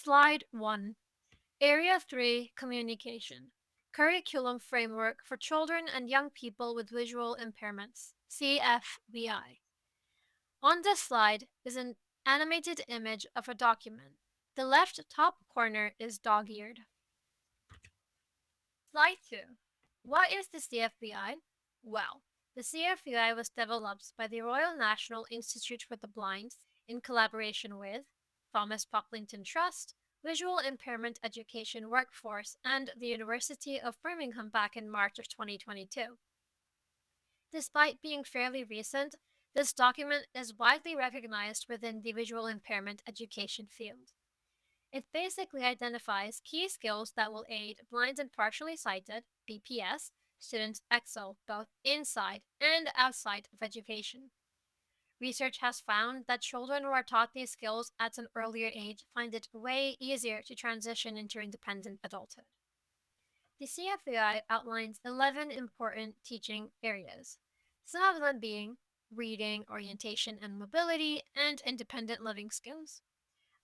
Slide 1. Area 3 Communication. Curriculum Framework for Children and Young People with Visual Impairments, CFVI. On this slide is an animated image of a document. The left top corner is dog-eared. Slide 2. What is the CFVI? Well, the CFVI was developed by the Royal National Institute for the Blind in collaboration with Thomas Pocklington Trust, Visual Impairment Education Workforce, and the University of Birmingham back in March of 2022. Despite being fairly recent, this document is widely recognized within the visual impairment education field. It basically identifies key skills that will aid blind and partially sighted (BPS) students excel both inside and outside of education. Research has found that children who are taught these skills at an earlier age find it way easier to transition into independent adulthood. The CFVI outlines 11 important teaching areas, some of them being reading, orientation and mobility, and independent living skills.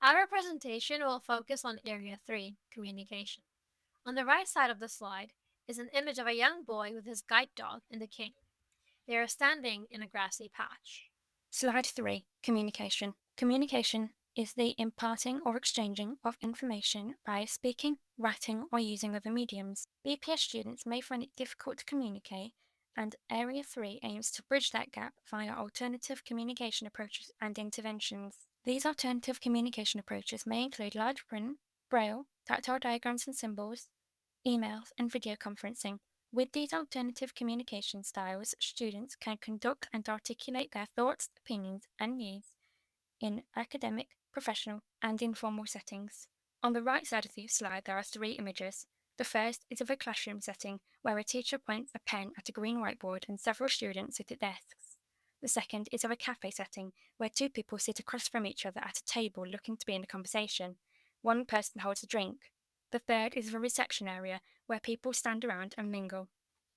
Our presentation will focus on Area 3, communication. On the right side of the slide is an image of a young boy with his guide dog and a cane. They are standing in a grassy patch. Slide 3. Communication. Communication is the imparting or exchanging of information by speaking, writing, or using other mediums. BPS students may find it difficult to communicate, and Area 3 aims to bridge that gap via alternative communication approaches and interventions. These alternative communication approaches may include large print, braille, tactile diagrams and symbols, emails, and video conferencing. With these alternative communication styles, students can conduct and articulate their thoughts, opinions, and needs in academic, professional, and informal settings. On the right side of the slide, there are 3 images. The first is of a classroom setting where a teacher points a pen at a green whiteboard and several students sit at desks. The second is of a cafe setting where 2 people sit across from each other at a table looking to be in a conversation. One person holds a drink. The third is of a reception area where people stand around and mingle.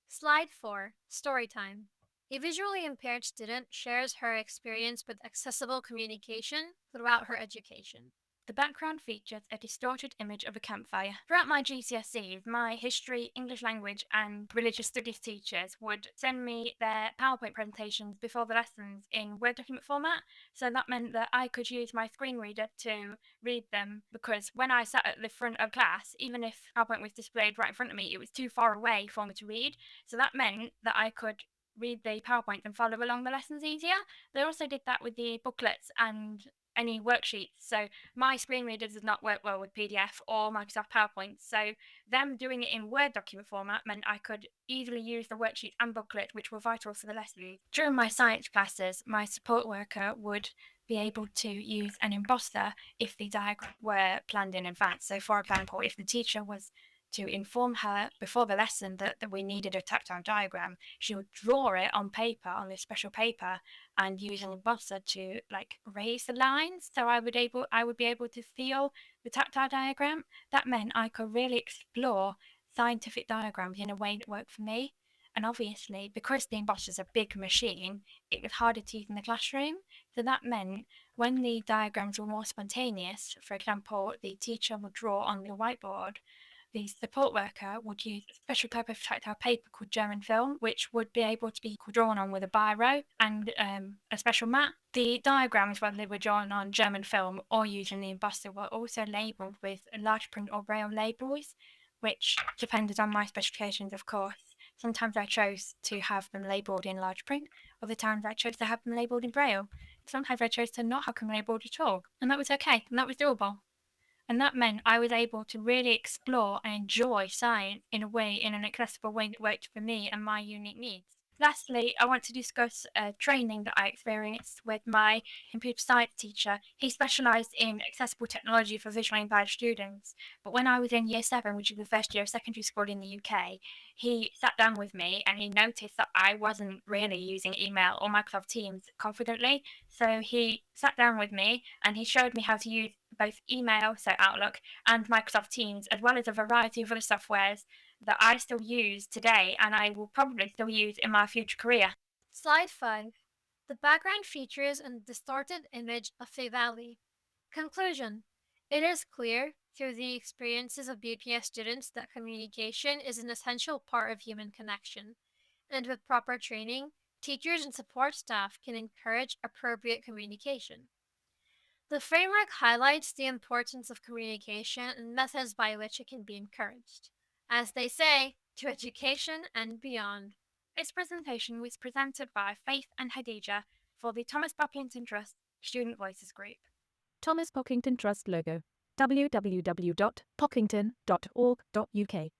Slide 4. Storytime. A visually impaired student shares her experience with accessible communication throughout her education. The background features a distorted image of a campfire. Throughout my GCSEs, my history, English language, and religious studies teachers would send me their PowerPoint presentations before the lessons in Word document format. So that meant that I could use my screen reader to read them, because when I sat at the front of class, even if PowerPoint was displayed right in front of me, it was too far away for me to read. So that meant that I could read the PowerPoint and follow along the lessons easier. They also did that with the booklets and any worksheets. So my screen reader does not work well with PDF or Microsoft PowerPoint. So them doing it in Word document format meant I could easily use the worksheet and booklet, which were vital for the lesson. During my science classes, my support worker would be able to use an embosser if the diagram were planned in advance. So for example, if the teacher was to inform her before the lesson that we needed a tactile diagram, she would draw it on paper, on this special paper, and use an embosser to raise the lines, so I would be able to feel the tactile diagram. That meant I could really explore scientific diagrams in a way that worked for me. And obviously, because the embosser is a big machine, it was harder to use in the classroom. So that meant when the diagrams were more spontaneous, for example, the teacher would draw on the whiteboard, the support worker would use a special type of tactile paper called German film, which would be able to be drawn on with a biro and a special mat. The diagrams, whether they were drawn on German film or using the embosser, were also labelled with large print or braille labels, which depended on my specifications, of course. Sometimes I chose to have them labelled in large print, other times I chose to have them labelled in braille. Sometimes I chose to not have them labelled at all, and that was okay, and that was doable. And that meant I was able to really explore and enjoy science in an accessible way that worked for me and my unique needs. Lastly, I want to discuss training that I experienced with my computer science teacher. He specialised in accessible technology for visually impaired students. But when I was in year 7, which is the first year of secondary school in the UK, he sat down with me and he noticed that I wasn't really using email or Microsoft Teams confidently. So he sat down with me and he showed me how to use both email, so Outlook, and Microsoft Teams, as well as a variety of other softwares that I still use today and I will probably still use in my future career. Slide 5. The background features a distorted image of a valley. Conclusion. It is clear through the experiences of BPS students that communication is an essential part of human connection, and with proper training, teachers and support staff can encourage appropriate communication. The framework highlights the importance of communication and methods by which it can be encouraged. As they say, to education and beyond. This presentation was presented by Faith and Khadija for the Thomas Pocklington Trust Student Voices Group. Thomas Pocklington Trust logo. www.pocklington.org.uk